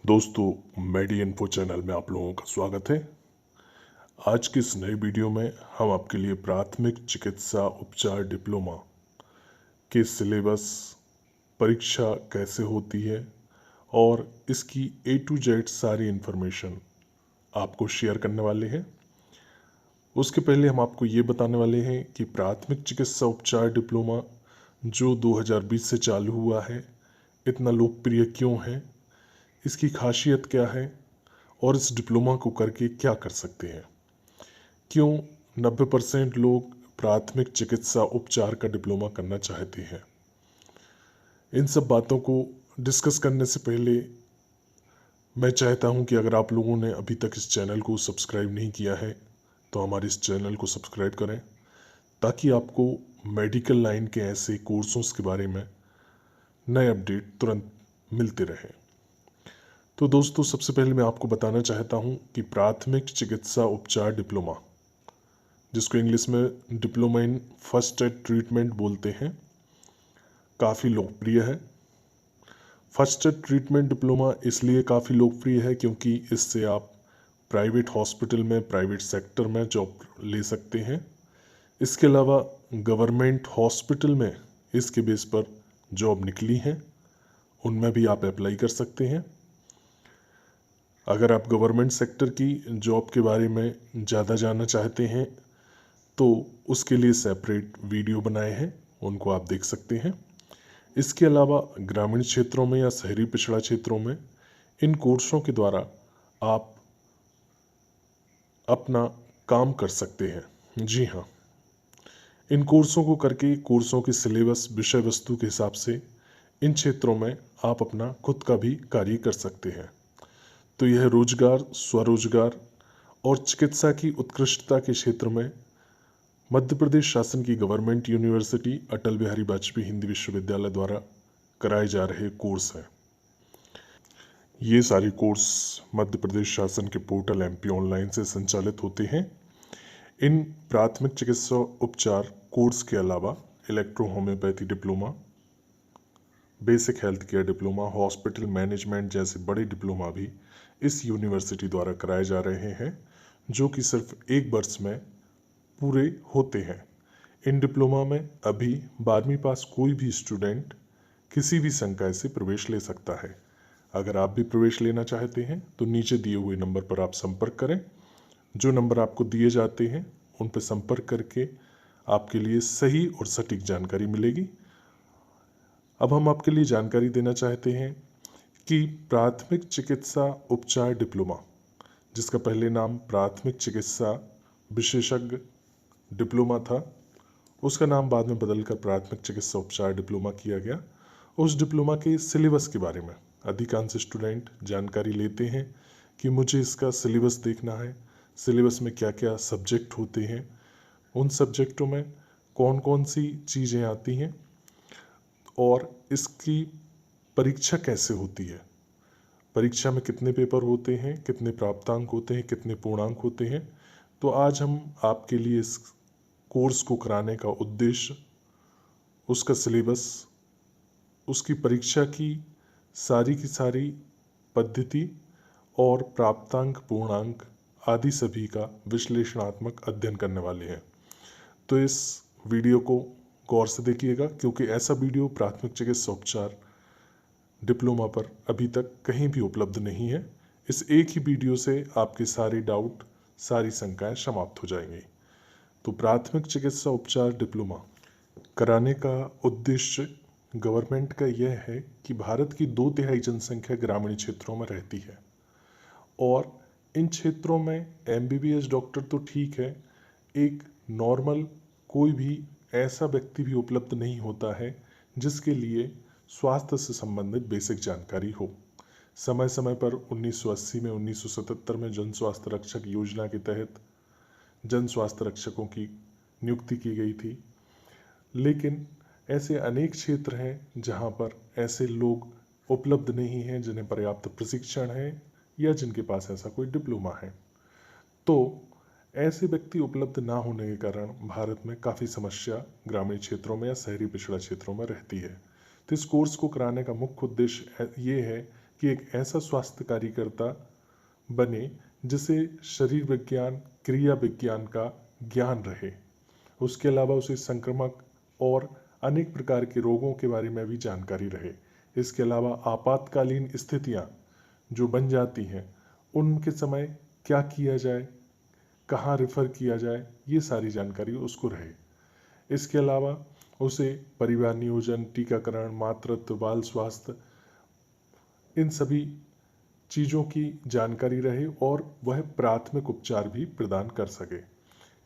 दोस्तों, मेडी info channel में आप लोगों का स्वागत है। आज की इस नई वीडियो में हम आपके लिए प्राथमिक चिकित्सा उपचार डिप्लोमा के सिलेबस, परीक्षा कैसे होती है और इसकी A to Z सारी इन्फॉर्मेशन आपको शेयर करने वाले हैं। उसके पहले हम आपको ये बताने वाले हैं कि प्राथमिक चिकित्सा उपचार डिप्लोमा जो 2020 से चालू हुआ है, इतना लोकप्रिय क्यों है, इसकी खासियत क्या है और इस डिप्लोमा को करके क्या कर सकते हैं। क्यों 90% लोग प्राथमिक चिकित्सा उपचार का डिप्लोमा करना चाहते हैं। इन सब बातों को डिस्कस करने से पहले मैं चाहता हूं कि अगर आप लोगों ने अभी तक इस चैनल को सब्सक्राइब नहीं किया है तो हमारे इस चैनल को सब्सक्राइब करें, ताकि आपको मेडिकल लाइन के ऐसे कोर्सों के बारे में नए अपडेट तुरंत मिलते रहें। तो दोस्तों, सबसे पहले मैं आपको बताना चाहता हूं कि प्राथमिक चिकित्सा उपचार डिप्लोमा, जिसको इंग्लिश में diploma in first aid treatment बोलते हैं, काफ़ी लोकप्रिय है। फर्स्ट एड ट्रीटमेंट डिप्लोमा इसलिए काफ़ी लोकप्रिय है क्योंकि इससे आप प्राइवेट हॉस्पिटल में, प्राइवेट सेक्टर में जॉब ले सकते हैं। इसके अलावा गवर्नमेंट हॉस्पिटल में इसके बेस पर जॉब निकली हैं, उनमें भी आप अप्लाई कर सकते हैं। अगर आप गवर्नमेंट सेक्टर की जॉब के बारे में ज़्यादा जानना चाहते हैं तो उसके लिए सेपरेट वीडियो बनाए हैं, उनको आप देख सकते हैं। इसके अलावा ग्रामीण क्षेत्रों में या शहरी पिछड़ा क्षेत्रों में इन कोर्सों के द्वारा आप अपना काम कर सकते हैं। जी हाँ, इन कोर्सों को करके कोर्सों के सिलेबस, विषय वस्तु के हिसाब से इन क्षेत्रों में आप अपना खुद का भी कार्य कर सकते हैं। तो यह रोजगार, स्वरोजगार और चिकित्सा की उत्कृष्टता के क्षेत्र में मध्य प्रदेश शासन की गवर्नमेंट यूनिवर्सिटी अटल बिहारी वाजपेयी हिंदी विश्वविद्यालय द्वारा कराए जा रहे कोर्स हैं। ये सारे कोर्स मध्य प्रदेश शासन के पोर्टल MP ऑनलाइन से संचालित होते हैं। इन प्राथमिक चिकित्सा उपचार कोर्स के अलावा electro homeopathy diploma, basic health care diploma, hospital management जैसे बड़े डिप्लोमा भी इस यूनिवर्सिटी द्वारा कराए जा रहे हैं, जो कि सिर्फ एक वर्ष में पूरे होते हैं। इन डिप्लोमा में अभी 12वीं पास कोई भी स्टूडेंट किसी भी संकाय से प्रवेश ले सकता है। अगर आप भी प्रवेश लेना चाहते हैं तो नीचे दिए हुए नंबर पर आप संपर्क करें। जो नंबर आपको दिए जाते हैं उन पर संपर्क करके आपके लिए सही और सटीक जानकारी मिलेगी। अब हम आपके लिए जानकारी देना चाहते हैं कि प्राथमिक चिकित्सा उपचार डिप्लोमा, जिसका पहले नाम प्राथमिक चिकित्सा विशेषज्ञ डिप्लोमा था, उसका नाम बाद में बदलकर प्राथमिक चिकित्सा उपचार डिप्लोमा किया गया। उस डिप्लोमा के सिलेबस के बारे में अधिकांश स्टूडेंट जानकारी लेते हैं कि मुझे इसका सिलेबस देखना है, सिलेबस में क्या क्या सब्जेक्ट होते हैं, उन सब्जेक्टों में कौन कौन सी चीज़ें आती हैं और इसकी परीक्षा कैसे होती है, परीक्षा में कितने पेपर होते हैं, कितने प्राप्तांक होते हैं, कितने पूर्णांक होते हैं। तो आज हम आपके लिए इस कोर्स को कराने का उद्देश्य, उसका सिलेबस, उसकी परीक्षा की सारी पद्धति और प्राप्तांक, पूर्णांक आदि सभी का विश्लेषणात्मक अध्ययन करने वाले हैं। तो इस वीडियो को गौर से देखिएगा, क्योंकि ऐसा वीडियो प्राथमिक चिकित्सा उपचार डिप्लोमा पर अभी तक कहीं भी उपलब्ध नहीं है। इस एक ही वीडियो से आपके सारे डाउट, सारी शंकाएं समाप्त हो जाएंगी। तो प्राथमिक चिकित्सा उपचार डिप्लोमा कराने का उद्देश्य गवर्नमेंट का यह है कि भारत की 2/3 जनसंख्या ग्रामीण क्षेत्रों में रहती है और इन क्षेत्रों में MBBS डॉक्टर तो ठीक है, एक नॉर्मल कोई भी ऐसा व्यक्ति भी उपलब्ध नहीं होता है जिसके लिए स्वास्थ्य से संबंधित बेसिक जानकारी हो। समय समय पर 1980 में, 1977 में जन स्वास्थ्य रक्षक योजना के तहत जन स्वास्थ्य रक्षकों की नियुक्ति की गई थी, लेकिन ऐसे अनेक क्षेत्र हैं जहां पर ऐसे लोग उपलब्ध नहीं हैं जिन्हें पर्याप्त प्रशिक्षण है या जिनके पास ऐसा कोई डिप्लोमा है। तो ऐसे व्यक्ति उपलब्ध ना होने के कारण भारत में काफ़ी समस्या ग्रामीण क्षेत्रों में या शहरी पिछड़ा क्षेत्रों में रहती है। तो इस कोर्स को कराने का मुख्य उद्देश्य ये है कि एक ऐसा स्वास्थ्य कार्यकर्ता बने जिसे शरीर विज्ञान, क्रिया विज्ञान का ज्ञान रहे। उसके अलावा उसे संक्रामक और अनेक प्रकार के रोगों के बारे में भी जानकारी रहे। इसके अलावा आपातकालीन स्थितियां जो बन जाती हैं उनके समय क्या किया जाए, कहाँ रेफर किया जाए, ये सारी जानकारी उसको रहे। इसके अलावा उसे परिवार नियोजन, टीकाकरण, मातृत्व, बाल स्वास्थ्य, इन सभी चीज़ों की जानकारी रहे और वह प्राथमिक उपचार भी प्रदान कर सके।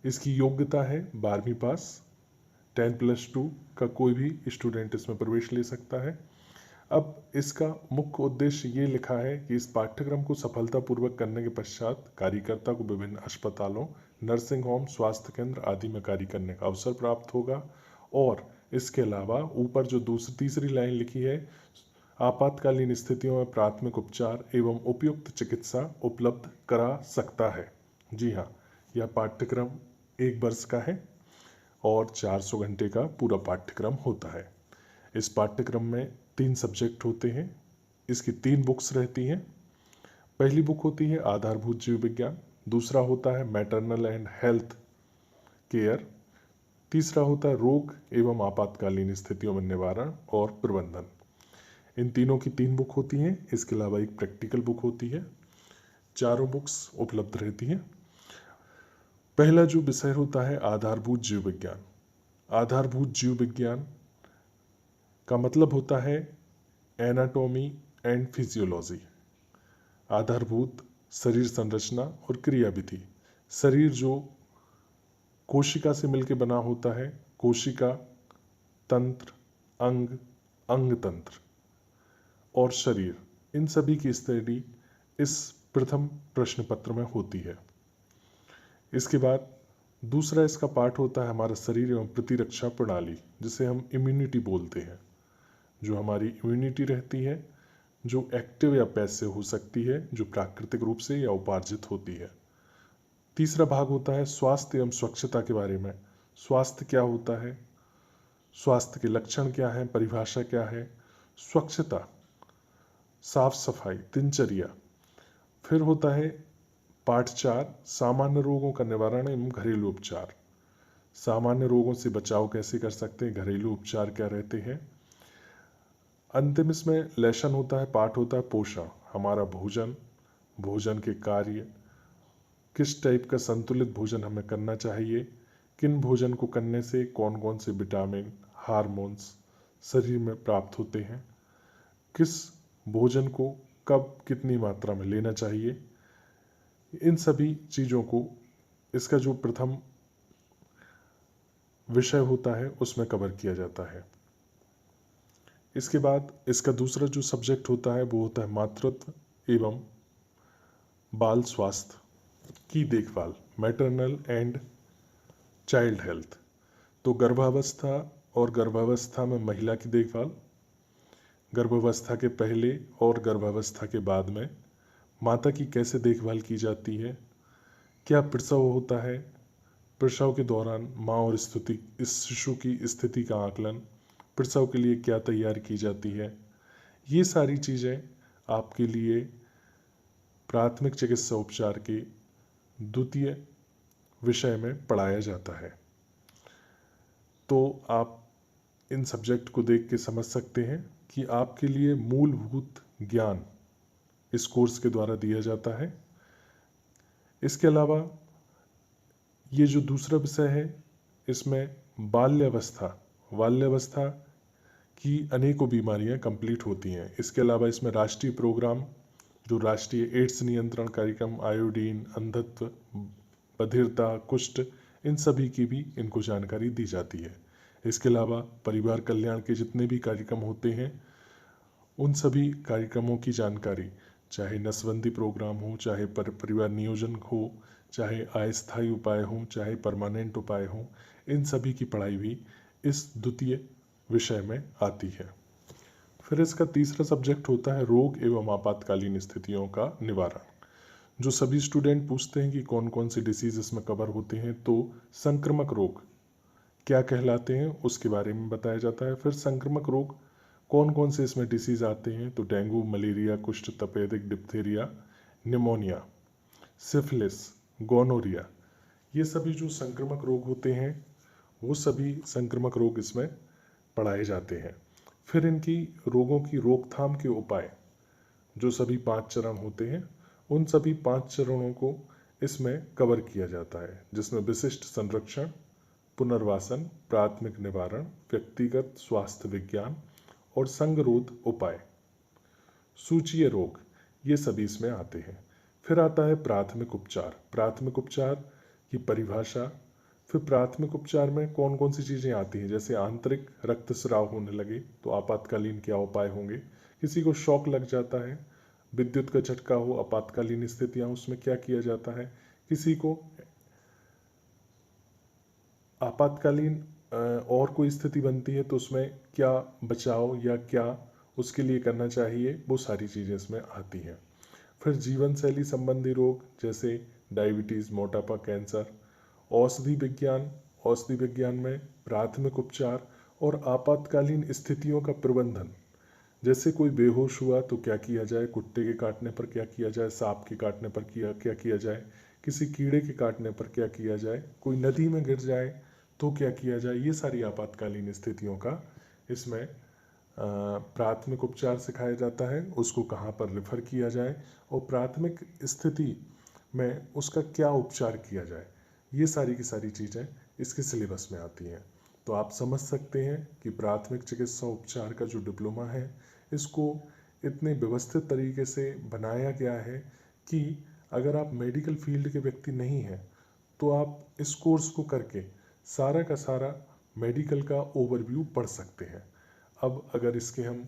इसकी योग्यता है 12वीं पास, 10+2 का कोई भी स्टूडेंट इसमें प्रवेश ले सकता है। अब इसका मुख्य उद्देश्य ये लिखा है कि इस पाठ्यक्रम को सफलतापूर्वक करने के पश्चात कार्यकर्ता को विभिन्न अस्पतालों, नर्सिंग होम, स्वास्थ्य केंद्र आदि में कार्य करने का अवसर प्राप्त होगा। और इसके अलावा ऊपर जो तीसरी लाइन लिखी है, आपातकालीन स्थितियों में प्राथमिक उपचार एवं उपयुक्त चिकित्सा उपलब्ध करा सकता है। जी हाँ, यह पाठ्यक्रम 1 वर्ष का है और 400 घंटे का पूरा पाठ्यक्रम होता है। इस पाठ्यक्रम में 3 सब्जेक्ट होते हैं। इसकी 3 बुक्स रहती हैं। पहली बुक होती है आधारभूत जीव विज्ञान, दूसरा होता है मैटरनल एंड हेल्थ केयर, तीसरा होता है रोग एवं आपातकालीन स्थितियों में निवारण और प्रबंधन। इन तीनों की 3 बुक होती हैं। इसके अलावा एक प्रैक्टिकल बुक होती है। चारों बुक्स उपलब्ध रहती हैं। पहला जो विषय होता है आधारभूत जीव विज्ञान। आधारभूत जीव विज्ञान का मतलब होता है एनाटॉमी एंड फिजियोलॉजी। आधारभूत शरीर संरचना और क्रियाविधि। शरीर जो कोशिका से मिलकर बना होता है, कोशिका, तंत्र, अंग, अंग तंत्र और शरीर, इन सभी की स्टडी इस प्रथम प्रश्न पत्र में होती है। इसके बाद दूसरा इसका पार्ट होता है हमारा शरीर एवं प्रतिरक्षा प्रणाली, जिसे हम इम्यूनिटी बोलते हैं। जो हमारी इम्यूनिटी रहती है, जो एक्टिव या पैसिव हो सकती है, जो प्राकृतिक रूप से या उपार्जित होती है। तीसरा भाग होता है स्वास्थ्य एवं स्वच्छता के बारे में। स्वास्थ्य क्या होता है, स्वास्थ्य के लक्षण क्या हैं, परिभाषा क्या है, स्वच्छता, साफ सफाई, दिनचर्या। फिर होता है पार्ट 4 सामान्य रोगों का निवारण एवं घरेलू उपचार। सामान्य रोगों से बचाव कैसे कर सकते हैं, घरेलू उपचार क्या रहते हैं। अंतिम इसमें लेसन होता है, पाठ होता है पोषण, हमारा भोजन, भोजन के कार्य, किस टाइप का संतुलित भोजन हमें करना चाहिए, किन भोजन को करने से कौन कौन से विटामिन, हार्मोन्स शरीर में प्राप्त होते हैं, किस भोजन को कब कितनी मात्रा में लेना चाहिए। इन सभी चीज़ों को इसका जो प्रथम विषय होता है उसमें कवर किया जाता है। इसके बाद इसका दूसरा जो सब्जेक्ट होता है वो होता है मातृत्व एवं बाल स्वास्थ्य की देखभाल, मैटरनल एंड चाइल्ड हेल्थ। तो गर्भावस्था और गर्भावस्था में महिला की देखभाल, गर्भावस्था के पहले और गर्भावस्था के बाद में माता की कैसे देखभाल की जाती है, क्या प्रसव होता है, प्रसव के दौरान माँ और इस शिशु की स्थिति का आकलन, प्रसव के लिए क्या तैयारी की जाती है, ये सारी चीज़ें आपके लिए प्राथमिक चिकित्सा उपचार के द्वितीय विषय में पढ़ाया जाता है। तो आप इन सब्जेक्ट को देख के समझ सकते हैं कि आपके लिए मूलभूत ज्ञान इस कोर्स के द्वारा दिया जाता है। इसके अलावा ये जो दूसरा विषय है इसमें बाल्यावस्था की अनेकों बीमारियां कंप्लीट होती हैं। इसके अलावा इसमें राष्ट्रीय प्रोग्राम, जो राष्ट्रीय एड्स नियंत्रण कार्यक्रम, आयोडीन, अंधत्व, बधिरता, कुष्ठ, इन सभी की भी इनको जानकारी दी जाती है। इसके अलावा परिवार कल्याण के जितने भी कार्यक्रम होते हैं उन सभी कार्यक्रमों की जानकारी, चाहे नसबंदी प्रोग्राम हो, चाहे परिवार नियोजन हो, चाहे अस्थायी उपाय हो, चाहे परमानेंट उपाय हो, इन सभी की पढ़ाई भी इस द्वितीय विषय में आती है। फिर इसका तीसरा सब्जेक्ट होता है रोग एवं आपातकालीन स्थितियों का निवारण। जो सभी स्टूडेंट पूछते हैं कि कौन कौन से डिसीज इसमें कवर होते हैं, तो संक्रामक रोग क्या कहलाते हैं उसके बारे में बताया जाता है। फिर संक्रामक रोग कौन कौन से इसमें डिसीज़ आते हैं, तो डेंगू, मलेरिया, कुष्ठ, तपेदिक, डिप्थीरिया, निमोनिया, सिफिलिस, गोनोरिया, ये सभी जो संक्रामक रोग होते हैं वो सभी संक्रामक रोग इसमें पढ़ाए जाते हैं। फिर इनकी रोगों की रोकथाम के उपाय जो सभी 5 चरण होते हैं, उन सभी 5 चरणों को इसमें कवर किया जाता है, जिसमें विशिष्ट संरक्षण, पुनर्वासन, प्राथमिक निवारण, व्यक्तिगत स्वास्थ्य विज्ञान और संगरोध उपाय, सूचीय रोग, ये सभी इसमें आते हैं। फिर आता है प्राथमिक उपचार। प्राथमिक उपचार की परिभाषा, फिर प्राथमिक उपचार में कौन कौन सी चीज़ें आती हैं, जैसे आंतरिक रक्तस्राव होने लगे तो आपातकालीन क्या उपाय होंगे, किसी को शॉक लग जाता है, विद्युत का झटका हो, आपातकालीन स्थितियां, उसमें क्या किया जाता है, किसी को आपातकालीन और कोई स्थिति बनती है तो उसमें क्या बचाव या क्या उसके लिए करना चाहिए, वो सारी चीज़ें इसमें आती हैं। फिर जीवन शैली संबंधी रोग जैसे डायबिटीज़, मोटापा, कैंसर, औषधि विज्ञान, औषधि विज्ञान में प्राथमिक उपचार और आपातकालीन स्थितियों का प्रबंधन, जैसे कोई बेहोश हुआ तो क्या किया जाए, कुत्ते के काटने पर क्या किया जाए, सांप के काटने पर क्या किया जाए, किसी कीड़े के काटने पर क्या किया जाए, कोई नदी में गिर जाए तो क्या किया जाए, ये सारी आपातकालीन स्थितियों का इसमें प्राथमिक उपचार सिखाया जाता है, उसको कहाँ पर रेफर किया जाए और प्राथमिक स्थिति में उसका क्या उपचार किया जाए, ये सारी की सारी चीज़ें इसके सिलेबस में आती हैं। तो आप समझ सकते हैं कि प्राथमिक चिकित्सा उपचार का जो डिप्लोमा है, इसको इतने व्यवस्थित तरीके से बनाया गया है कि अगर आप मेडिकल फील्ड के व्यक्ति नहीं हैं तो आप इस कोर्स को करके सारा का सारा मेडिकल का ओवरव्यू पढ़ सकते हैं। अब अगर इसके हम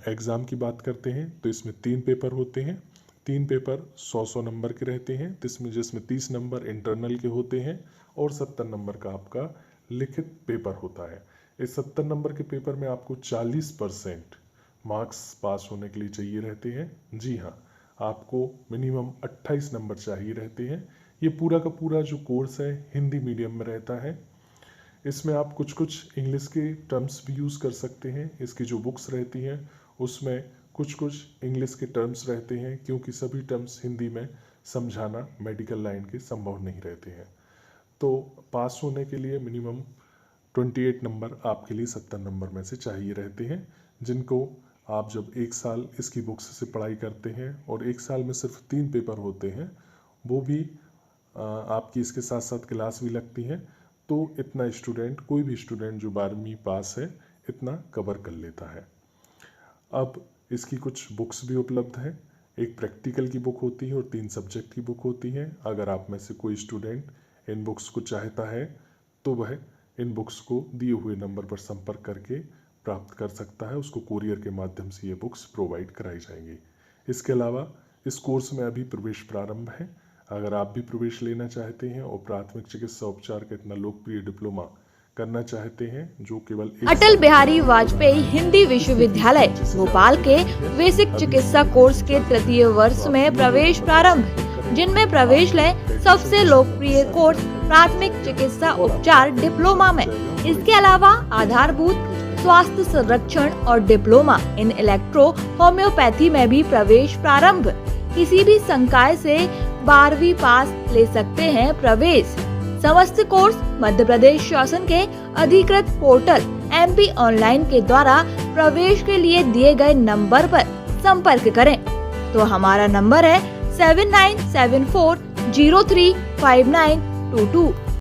एग्ज़ाम की बात करते हैं तो इसमें 3 पेपर होते हैं। 3 पेपर 100 नंबर के रहते हैं, जिसमें 30 नंबर इंटरनल के होते हैं और 70 नंबर का आपका लिखित पेपर होता है। इस 70 नंबर के पेपर में आपको 40% मार्क्स पास होने के लिए चाहिए रहते हैं। जी हाँ, आपको मिनिमम 28 नंबर चाहिए रहते हैं। ये पूरा का पूरा जो कोर्स है हिंदी मीडियम में रहता है। इसमें आप कुछ कुछ इंग्लिश के टर्म्स भी यूज़ कर सकते हैं। इसकी जो बुक्स रहती हैं उसमें कुछ कुछ इंग्लिश के टर्म्स रहते हैं, क्योंकि सभी टर्म्स हिंदी में समझाना मेडिकल लाइन के संभव नहीं रहते हैं। तो पास होने के लिए मिनिमम 28 नंबर आपके लिए 70 नंबर में से चाहिए रहते हैं, जिनको आप जब 1 साल इसकी बुक्स से पढ़ाई करते हैं और 1 साल में सिर्फ 3 पेपर होते हैं, वो भी आपकी इसके साथ साथ क्लास भी लगती हैं, तो इतना स्टूडेंट, कोई भी स्टूडेंट जो 12वीं पास है, इतना कवर कर लेता है। अब इसकी कुछ बुक्स भी उपलब्ध हैं। एक प्रैक्टिकल की बुक होती है और 3 सब्जेक्ट की बुक होती है। अगर आप में से कोई स्टूडेंट इन बुक्स को चाहता है तो वह इन बुक्स को दिए हुए नंबर पर संपर्क करके प्राप्त कर सकता है। उसको कोरियर के माध्यम से ये बुक्स प्रोवाइड कराई जाएंगी। इसके अलावा इस कोर्स में अभी प्रवेश प्रारंभ है। अगर आप भी प्रवेश लेना चाहते हैं और प्राथमिक चिकित्सा उपचार का इतना लोकप्रिय डिप्लोमा करना चाहते हैं जो केवल अटल बिहारी वाजपेयी हिंदी विश्वविद्यालय भोपाल के बेसिक चिकित्सा कोर्स के 3य वर्ष में प्रवेश प्रारंभ, जिनमें प्रवेश लें सबसे लोकप्रिय कोर्स प्राथमिक चिकित्सा उपचार डिप्लोमा में। इसके अलावा आधारभूत स्वास्थ्य संरक्षण और डिप्लोमा इन इलेक्ट्रो होम्योपैथी में भी प्रवेश प्रारंभ। किसी भी संकाय से 12वीं पास ले सकते हैं प्रवेश। समस्त कोर्स मध्य प्रदेश शासन के अधिकृत पोर्टल MP ऑनलाइन के द्वारा प्रवेश के लिए दिए गए नंबर पर संपर्क करें। तो हमारा नंबर है 7974035922।